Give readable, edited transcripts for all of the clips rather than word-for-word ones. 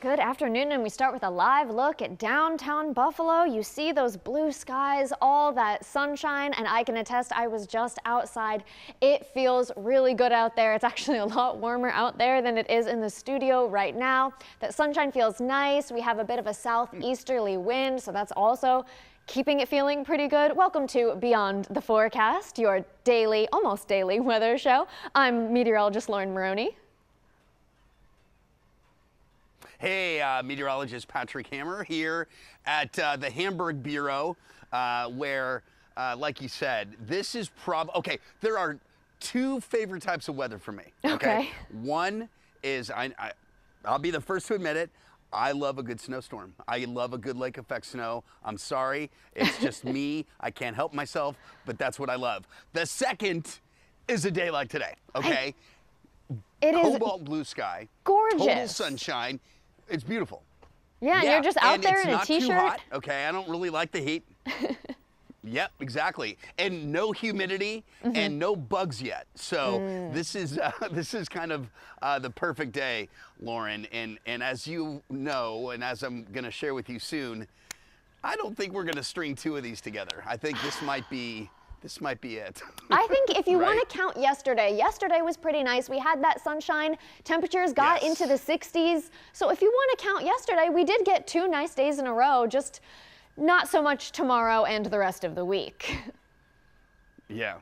Good afternoon, and we start with a live look at downtown Buffalo. You see those blue skies, all that sunshine, and I can attest I was just outside. It feels really good out there. It's actually a lot warmer out there than it is in the studio right now. That sunshine feels nice. We have a bit of a southeasterly wind, so that's also keeping it feeling pretty good. Welcome to Beyond the Forecast, your daily, almost daily weather show. I'm meteorologist Maroney. Hey, meteorologist Patrick Hammer here at the Hamburg Bureau, where, like you said, this is okay, there are two favorite types of weather for me. Okay. One is, I'll be the first to admit it, I love a good snowstorm. I love a good lake effect snow. I'm sorry, it's just me. I can't help myself, but that's what I love. The second is a day like today, okay? It is cobalt blue sky, gorgeous. total sunshine. It's beautiful. Yeah, you're just out there in a t-shirt. It's not too hot, okay? I don't really like the heat. Yep, exactly. And no humidity and no bugs yet. So this is kind of the perfect day, Lauren. And as you know, and as I'm going to share with you soon, I don't think we're going to string two of these together. I think this might be it. I think if you Right? want to count yesterday was pretty nice. We had that sunshine. Temperatures got into the 60s. So if you want to count yesterday, we did get 2 nice days in a row, just not so much tomorrow and the rest of the week. Yeah.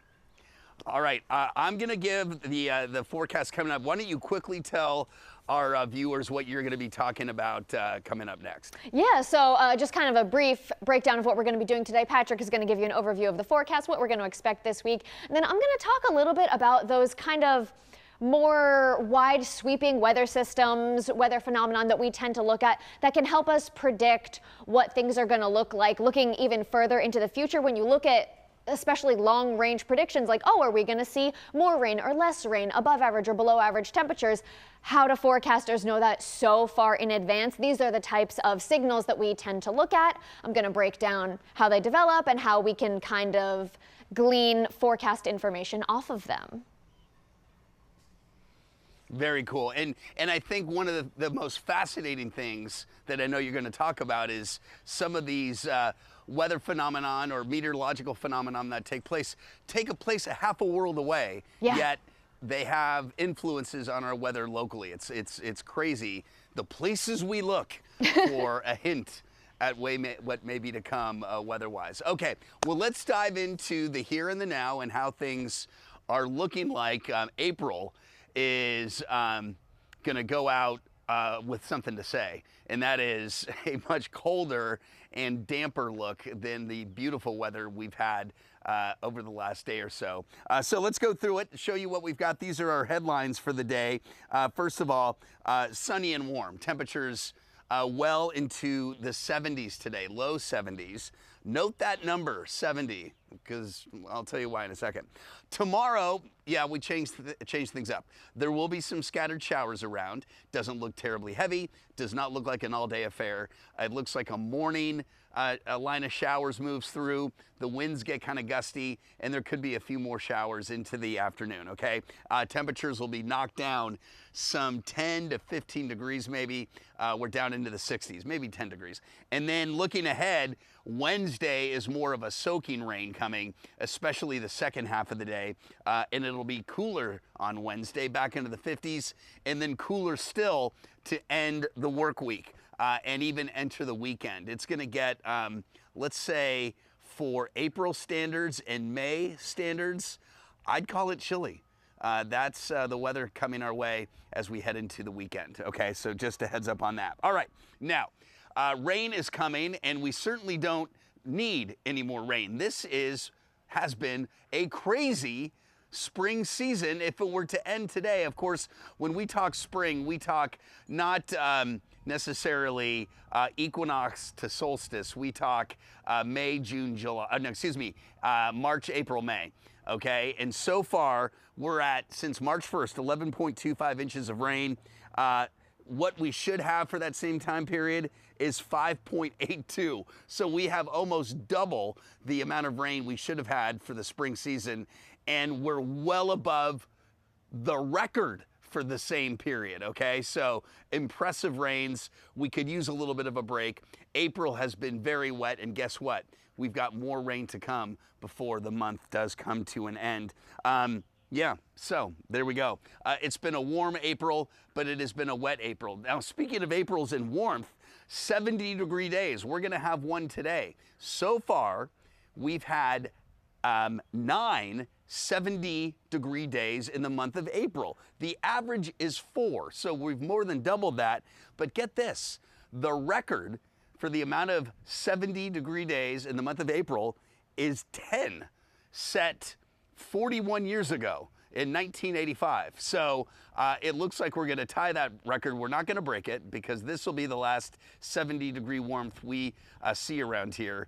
All right. I'm going to give the forecast coming up. Why don't you quickly tell our viewers what you're going to be talking about coming up next? Yeah, so just kind of a brief breakdown of what we're going to be doing today. Patrick is going to give you an overview of the forecast, what we're going to expect this week. And then I'm going to talk a little bit about those kind of more wide sweeping weather systems, weather phenomenon that we tend to look at that can help us predict what things are going to look like, looking even further into the future. When you look at especially long range predictions like, oh, are we going to see more rain or less rain, above average or below average temperatures? How do forecasters know that so far in advance? These are the types of signals that we tend to look at. I'm going to break down how they develop and how we can kind of glean forecast information off of them. Very cool. And I think one of the most fascinating things that I know you're going to talk about is some of these weather phenomenon or meteorological phenomenon that take place a half a world away, yet they have influences on our weather locally. It's crazy. The places we look for a hint at what may be to come weather-wise. Okay, well, let's dive into the here and the now and how things are looking like. April is going to go out with something to say, and that is a much colder and damper look than the beautiful weather we've had over the last day or so. So let's go through it, show you what we've got. These are our headlines for the day. First of all, sunny and warm. Temperatures well into the 70s today, low 70s. Note that number, 70, because I'll tell you why in a second. Tomorrow, yeah, we change things up. There will be some scattered showers around. Doesn't look terribly heavy. Does not look like an all-day affair. It looks like a morning. A line of showers moves through. The winds get kind of gusty, and there could be a few more showers into the afternoon, okay? Temperatures will be knocked down some 10 to 15 degrees maybe. We're down into the 60s, maybe 10 degrees. And then looking ahead, Wednesday is more of a soaking rain coming, especially the second half of the day. And it'll be cooler on Wednesday, back into the 50s, and then cooler still to end the work week. And even enter the weekend. It's going to get, let's say, for April standards and May standards, I'd call it chilly. That's the weather coming our way as we head into the weekend. Okay, so just a heads up on that. All right, now, rain is coming, and we certainly don't need any more rain. This has been a crazy spring season if it were to end today. Of course, when we talk spring, we talk not necessarily equinox to solstice. We talk May, June, July, March, April, May. Okay, and so far we're at, since March 1st, 11.25 inches of rain. What we should have for that same time period is 5.82. So we have almost double the amount of rain we should have had for the spring season, and we're well above the record for the same period, okay? So impressive rains. We could use a little bit of a break. April has been very wet, and guess what? We've got more rain to come before the month does come to an end. Yeah, so there we go. It's been a warm April, but it has been a wet April. Now, speaking of Aprils and warmth, 70-degree days. We're going to have one today. So far, we've had 9 70-degree days in the month of April. The average is 4, so we've more than doubled that. But get this, the record for the amount of 70-degree days in the month of April is 10, set 41 years ago in 1985. So it looks like we're going to tie that record. We're not going to break it because this will be the last 70-degree warmth we see around here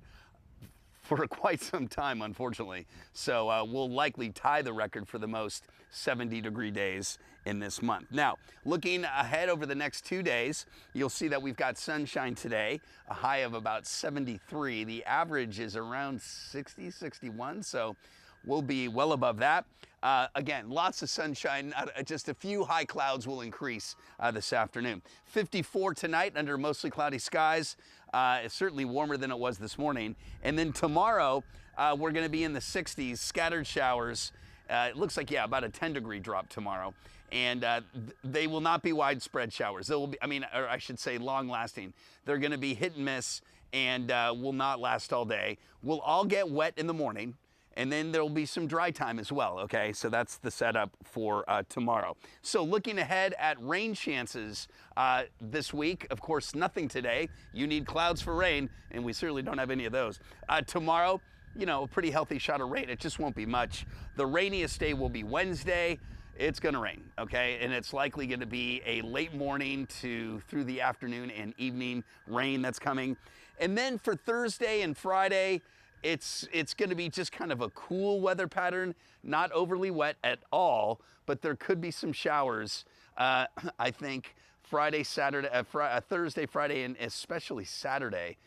for quite some time, unfortunately. So we'll likely tie the record for the most 70-degree days in this month. Now, looking ahead over the next 2 days, you'll see that we've got sunshine today, a high of about 73. The average is around 60, 61, so we'll be well above that. Again, lots of sunshine, just a few high clouds will increase this afternoon. 54 tonight under mostly cloudy skies. It's certainly warmer than it was this morning. And then tomorrow, we're going to be in the 60s, scattered showers. It looks like, yeah, about a 10-degree drop tomorrow. And they will not be widespread showers. They will be, or I should say long lasting. They're going to be hit and miss and will not last all day. We'll all get wet in the morning. And then there'll be some dry time as well, okay? So that's the setup for tomorrow. So looking ahead at rain chances this week, of course, nothing today. You need clouds for rain, and we certainly don't have any of those. Tomorrow, you know, a pretty healthy shot of rain. It just won't be much. The rainiest day will be Wednesday. It's gonna rain, okay? And it's likely gonna be a late morning to through the afternoon and evening rain that's coming. And then for Thursday and Friday, it's going to be just kind of a cool weather pattern, not overly wet at all, but there could be some showers. I think Friday, Saturday, Thursday, Friday, and especially Saturday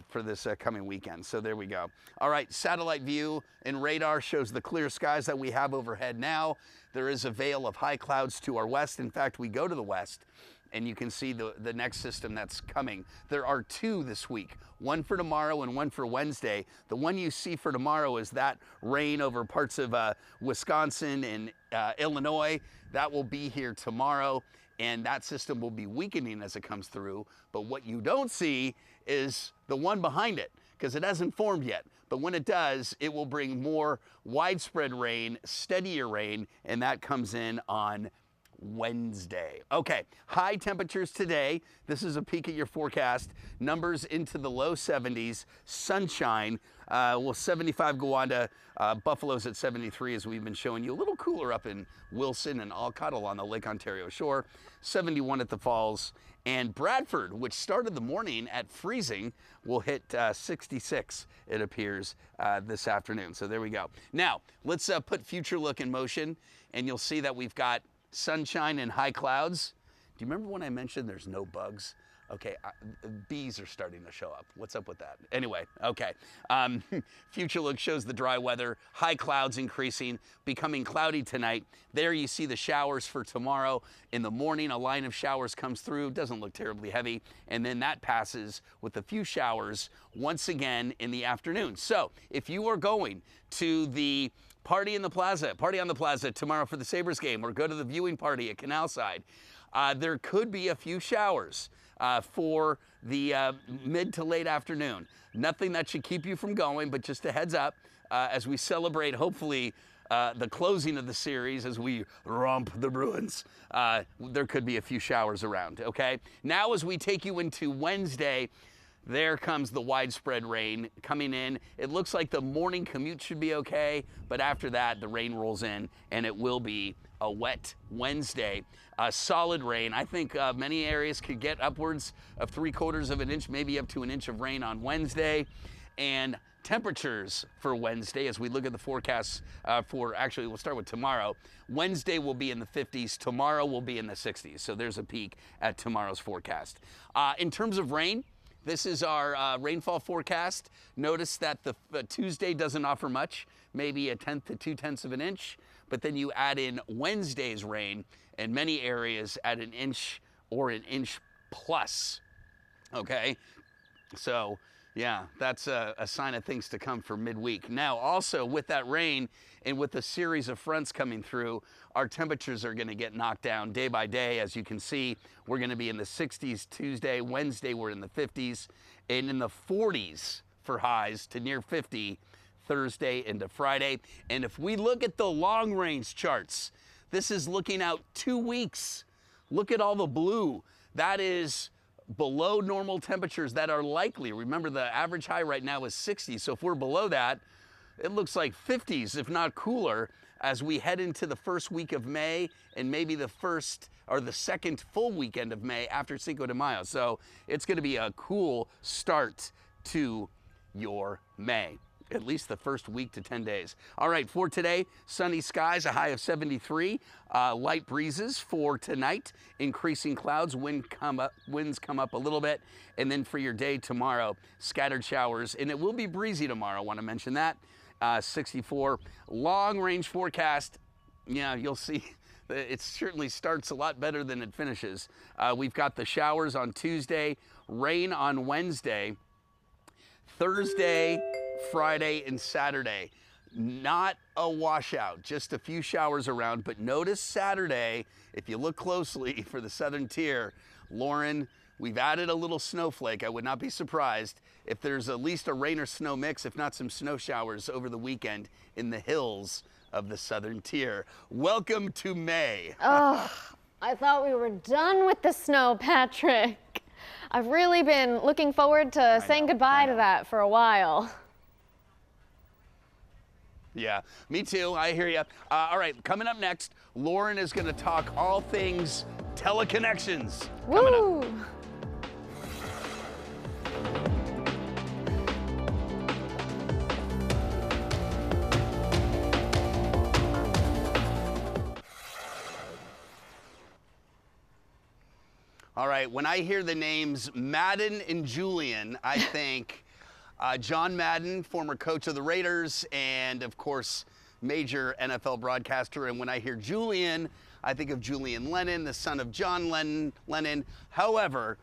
for this coming weekend. So there we go. All right, satellite view and radar shows the clear skies that we have overhead now. There is a veil of high clouds to our west. In fact, we go to the west, and you can see the next system that's coming. There are 2 this week, one for tomorrow and one for Wednesday. The one you see for tomorrow is that rain over parts of Wisconsin and Illinois. That will be here tomorrow, and that system will be weakening as it comes through. But what you don't see is the one behind it, because it hasn't formed yet. But when it does, it will bring more widespread rain, steadier rain, and that comes in on Wednesday. Okay, high temperatures today. This is a peek at your forecast. Numbers into the low 70s. Sunshine. Well, 75 Gowanda. Buffalo's at 73, as we've been showing you. A little cooler up in Wilson and Alcott along the Lake Ontario shore. 71 at the Falls. And Bradford, which started the morning at freezing, will hit 66, it appears, this afternoon. So there we go. Now, let's put future look in motion, and you'll see that we've got sunshine and high clouds. Do you remember when I mentioned there's no bugs? Okay, bees are starting to show up. What's up with that? Anyway, okay. Future look shows the dry weather, high clouds increasing, becoming cloudy tonight. There you see the showers for tomorrow. In the morning, a line of showers comes through, doesn't look terribly heavy, and then that passes with a few showers once again in the afternoon. So if you are going to the party on the plaza tomorrow for the Sabres game, or go to the viewing party at Canalside, there could be a few showers for the mid to late afternoon. Nothing that should keep you from going, but just a heads up as we celebrate, hopefully, the closing of the series as we romp the Bruins. There could be a few showers around, okay? Now as we take you into Wednesday, there comes the widespread rain coming in. It looks like the morning commute should be okay, but after that, the rain rolls in, and it will be a wet Wednesday. Solid rain. I think many areas could get upwards of 3/4 of an inch, maybe up to an inch of rain on Wednesday. And temperatures for Wednesday, as we look at the forecasts actually, we'll start with tomorrow. Wednesday will be in the 50s. Tomorrow will be in the 60s. So there's a peek at tomorrow's forecast. In terms of rain, this is our rainfall forecast. Notice that the Tuesday doesn't offer much maybe 1/10 to 2/10 of an inch, but then you add in Wednesday's rain, and many areas at an inch or an inch plus. Okay, so yeah, that's a sign of things to come for midweek. Now, also with that rain and with the series of fronts coming through, our temperatures are going to get knocked down day by day. As you can see, we're going to be in the 60s Tuesday. Wednesday, we're in the 50s, and in the 40s for highs to near 50 Thursday into Friday. And if we look at the long range charts, this is looking out 2 weeks. Look at all the blue. That is below normal temperatures that are likely. Remember, the average high right now is 60. So if we're below that, it looks like 50s, if not cooler, as we head into the first week of May and maybe the first or the second full weekend of May after Cinco de Mayo. So it's going to be a cool start to your May, at least the first week to 10 days. All right, for today, sunny skies, a high of 73, light breezes for tonight, increasing clouds, winds come up a little bit, and then for your day tomorrow, scattered showers, and it will be breezy tomorrow, I want to mention that, 64. Long range forecast, yeah, you'll see. It certainly starts a lot better than it finishes. We've got the showers on Tuesday, rain on Wednesday, Thursday, Friday, and Saturday. Not a washout, just a few showers around, but notice Saturday, if you look closely for the southern tier, Lauren, we've added a little snowflake. I would not be surprised if there's at least a rain or snow mix, if not some snow showers over the weekend in the hills of the southern tier. Welcome to May. Oh, I thought we were done with the snow, Patrick. I've really been looking forward to saying goodbye to that for a while. Yeah, me too. I hear you. All right, coming up next, Lauren is going to talk all things teleconnections. Woo! All right, when I hear the names Madden and Julian, I think John Madden, former coach of the Raiders, and of course, major NFL broadcaster. And when I hear Julian, I think of Julian Lennon, the son of John Lennon. However,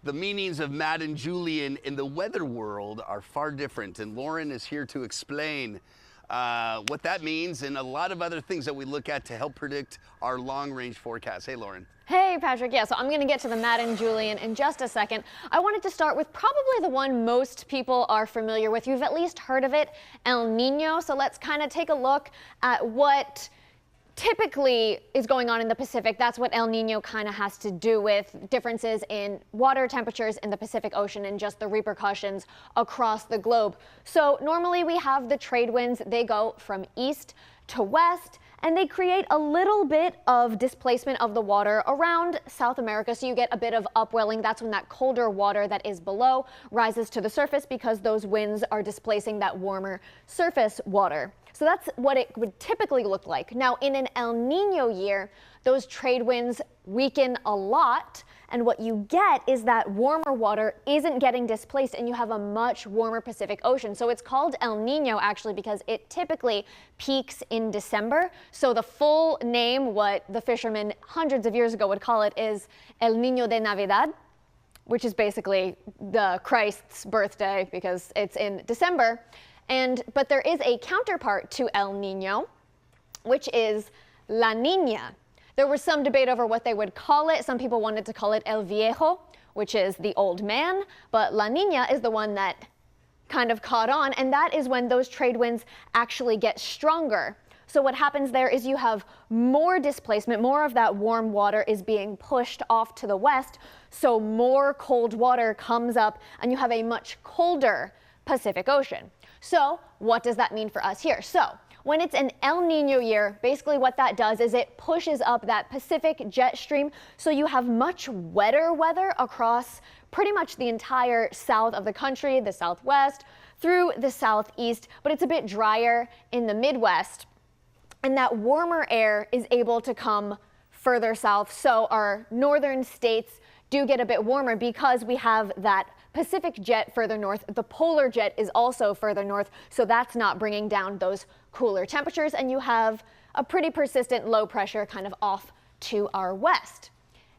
the meanings of Madden Julian in the weather world are far different. And Lauren is here to explain what that means and a lot of other things that we look at to help predict our long-range forecast. Hey, Lauren. Hey, Patrick. Yeah, so I'm going to get to the Madden Julian in just a second. I wanted to start with probably the one most people are familiar with. You've at least heard of it, El Nino. So let's kind of take a look at what typically is going on in the Pacific. That's what El Nino kind of has to do with differences in water temperatures in the Pacific Ocean and just the repercussions across the globe. So normally we have the trade winds. They go from east to west, and they create a little bit of displacement of the water around South America. So you get a bit of upwelling. That's when that colder water that is below rises to the surface because those winds are displacing that warmer surface water. So that's what it would typically look like. Now, in an El Nino year, those trade winds weaken a lot, and what you get is that warmer water isn't getting displaced, and you have a much warmer Pacific Ocean. So it's called El Nino actually because it typically peaks in December. So the full name, what the fishermen hundreds of years ago would call it, is El Niño de Navidad, which is basically the Christ's birthday because it's in December. But there is a counterpart to El Nino, which is La Niña. There was some debate over what they would call it. Some people wanted to call it El Viejo, which is the old man, but La Niña is the one that kind of caught on, and that is when those trade winds actually get stronger. So what happens there is you have more displacement, more of that warm water is being pushed off to the west, so more cold water comes up, and you have a much colder Pacific Ocean. So what does that mean for us here? So when it's an El Nino year, basically what that does is it pushes up that Pacific jet stream, so you have much wetter weather across pretty much the entire south of the country, the southwest, through the southeast, but it's a bit drier in the Midwest, and that warmer air is able to come further south, so our northern states do get a bit warmer because we have that Pacific jet further north. The polar jet is also further north, so that's not bringing down those cooler temperatures, and you have a pretty persistent low pressure kind of off to our west.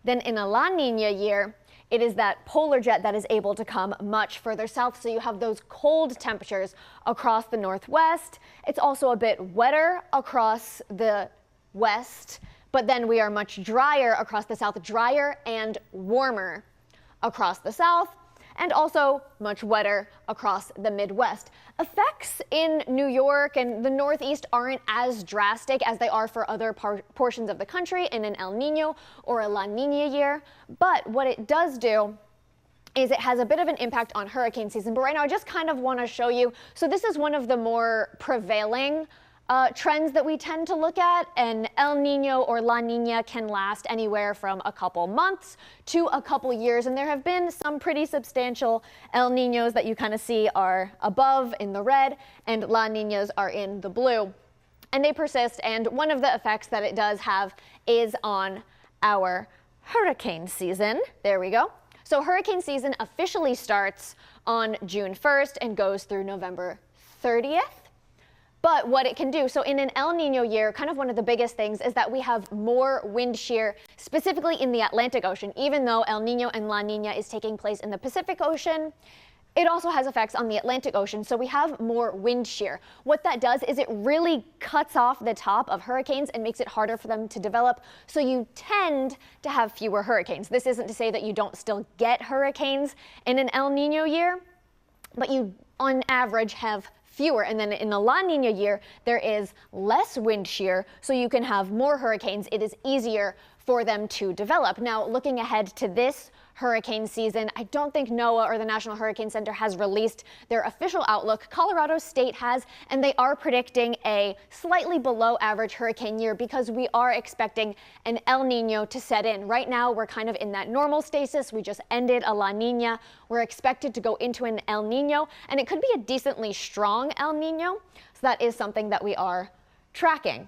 Then in a La Nina year, it is that polar jet that is able to come much further south, so you have those cold temperatures across the northwest. It's also a bit wetter across the west, but then we are much drier across the south, drier and warmer across the south, and also much wetter across the Midwest. Effects in New York and the Northeast aren't as drastic as they are for other portions of the country in an El Nino or a La Nina year, but what it does do is it has a bit of an impact on hurricane season. But right now I just kind of want to show you, so this is one of the more prevailing trends that we tend to look at. An El Nino or La Nina can last anywhere from a couple months to a couple years, and there have been some pretty substantial El Ninos that you kind of see are above in the red, and La Ninas are in the blue. And they persist, and one of the effects that it does have is on our hurricane season. There we go. So hurricane season officially starts on June 1st and goes through November 30th. But what it can do, so in an El Nino year, kind of one of the biggest things is that we have more wind shear, specifically in the Atlantic Ocean. Even though El Nino and La Nina is taking place in the Pacific Ocean, it also has effects on the Atlantic Ocean, so we have more wind shear. What that does is it really cuts off the top of hurricanes and makes it harder for them to develop, so you tend to have fewer hurricanes. This isn't to say that you don't still get hurricanes in an El Nino year, but you, on average, have fewer. And then in a La Nina year, there is less wind shear, so you can have more hurricanes. It is easier for them to develop. Now, looking ahead to this hurricane season, I don't think NOAA or the National Hurricane Center has released their official outlook. Colorado State has, and they are predicting a slightly below average hurricane year because we are expecting an El Nino to set in. Right now, we're kind of in that normal stasis. We just ended a La Nina. We're expected to go into an El Nino, and it could be a decently strong El Nino. So that is something that we are tracking.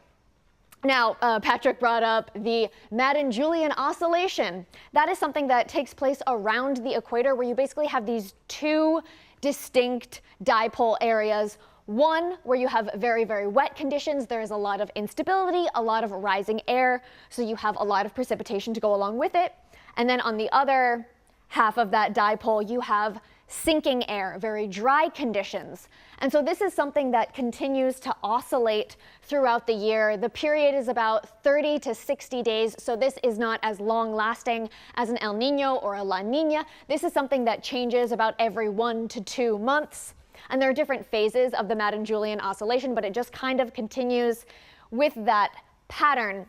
Now, Patrick brought up the Madden-Julian oscillation. That is something that takes place around the equator, where you basically have these two distinct dipole areas. One where you have very, very wet conditions. There is a lot of instability, a lot of rising air, so you have a lot of precipitation to go along with it. And then on the other half of that dipole, you have sinking air, very dry conditions. And so this is something that continues to oscillate throughout the year. The period is about 30 to 60 days, so this is not as long lasting as an El Nino or a La Nina. This is something that changes about every 1 to 2 months. And there are different phases of the Madden-Julian oscillation, but it just kind of continues with that pattern.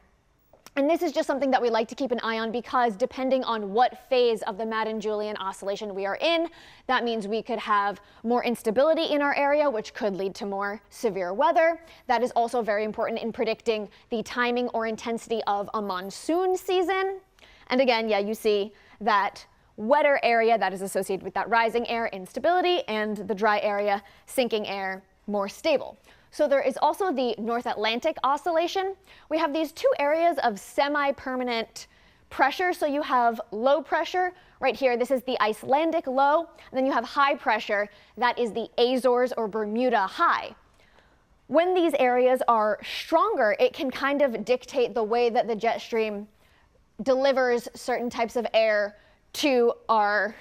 And this is just something that we like to keep an eye on because depending on what phase of the Madden-Julian oscillation we are in, that means we could have more instability in our area, which could lead to more severe weather. That is also very important in predicting the timing or intensity of a monsoon season. And again, yeah, you see that wetter area that is associated with that rising air instability, and the dry area, sinking air, more stable. So there is also the North Atlantic oscillation. We have these two areas of semi-permanent pressure. So you have low pressure right here. This is the Icelandic low. And then you have high pressure. That is the Azores or Bermuda high. When these areas are stronger, it can kind of dictate the way that the jet stream delivers certain types of air to our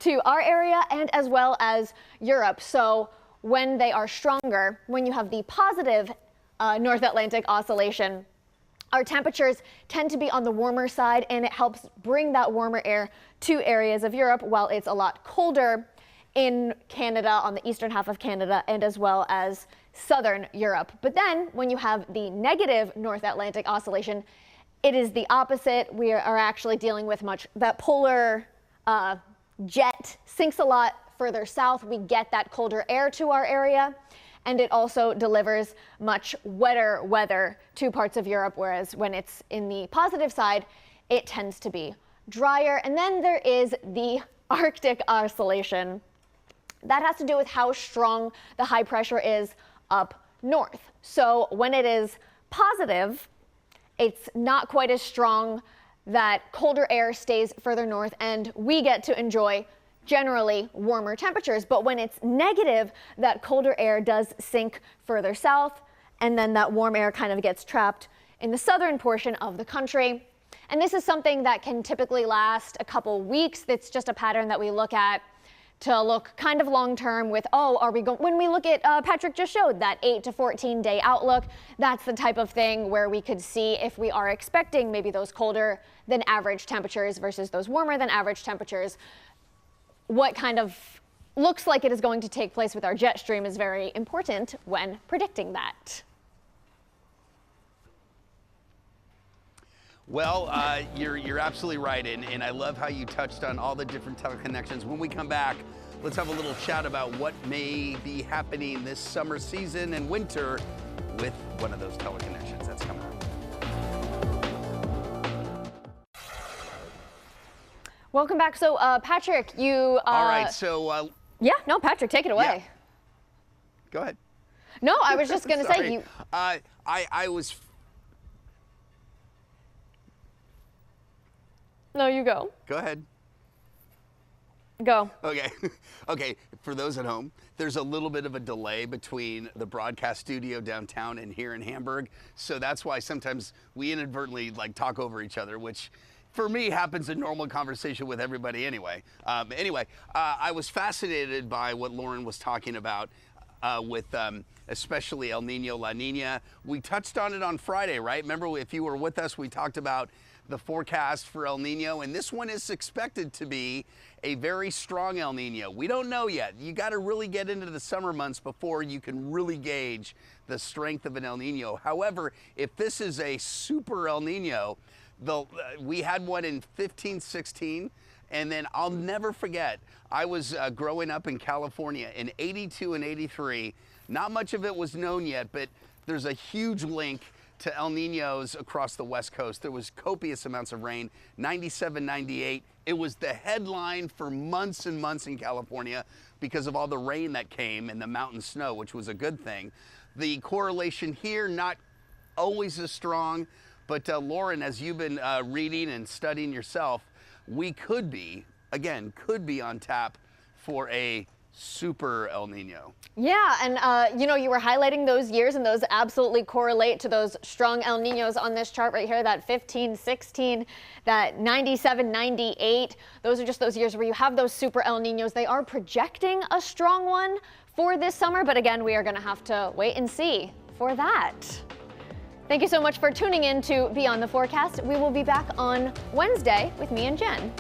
area and as well as Europe. So when they are stronger, when you have the positive North Atlantic oscillation, our temperatures tend to be on the warmer side, and it helps bring that warmer air to areas of Europe, while it's a lot colder in Canada, on the eastern half of Canada, and as well as southern Europe. But then when you have the negative North Atlantic oscillation, it is the opposite. We are actually dealing with that polar jet sinks a lot further south. We get that colder air to our area, and it also delivers much wetter weather to parts of Europe, whereas when it's in the positive side, it tends to be drier. And then there is the Arctic oscillation. That has to do with how strong the high pressure is up north. So when it is positive, it's not quite as strong. That colder air stays further north, and we get to enjoy generally warmer temperatures. But when it's negative, that colder air does sink further south, and then that warm air kind of gets trapped in the southern portion of the country. And this is something that can typically last a couple weeks. It's just a pattern that we look at to look kind of long term with, oh, are we going, when we look at, Patrick just showed that 8 to 14 day outlook, that's the type of thing where we could see if we are expecting maybe those colder than average temperatures versus those warmer than average temperatures. What kind of looks like it is going to take place with our jet stream is very important when predicting that. Well, you're absolutely right, and I love how you touched on all the different teleconnections. When we come back, let's have a little chat about what may be happening this summer season and winter with one of those teleconnections. That's coming up. Welcome back. So, Patrick, you... all right, so... yeah, no, Patrick, take it away. Yeah. Go ahead. No, I was just going to say you... I was... No, you go. Go ahead. Go. Okay. Okay. For those at home, there's a little bit of a delay between the broadcast studio downtown and here in Hamburg. So that's why sometimes we inadvertently talk over each other, which for me happens in normal conversation with everybody anyway. I was fascinated by what Lauren was talking about with especially El Nino, La Nina. We touched on it on Friday, right? Remember, if you were with us, we talked about the forecast for El Nino, and this one is expected to be a very strong El Nino. We don't know yet. You got to really get into the summer months before you can really gauge the strength of an El Nino. However, if this is a super El Nino, we had one in 15, 16, and then I'll never forget, I was growing up in California in 82 and 83. Not much of it was known yet, but there's a huge link to El Ninos across the West Coast. There was copious amounts of rain, 97, 98. It was the headline for months and months in California because of all the rain that came and the mountain snow, which was a good thing. The correlation here, not always as strong, but Lauren, as you've been reading and studying yourself, we could be on tap for a super El Nino. Yeah, and you were highlighting those years, and those absolutely correlate to those strong El Ninos on this chart right here, that 15, 16, that 97, 98. Those are just those years where you have those super El Ninos. They are projecting a strong one for this summer, but again, we are going to have to wait and see for that. Thank you so much for tuning in to Beyond the Forecast. We will be back on Wednesday with me and Jen.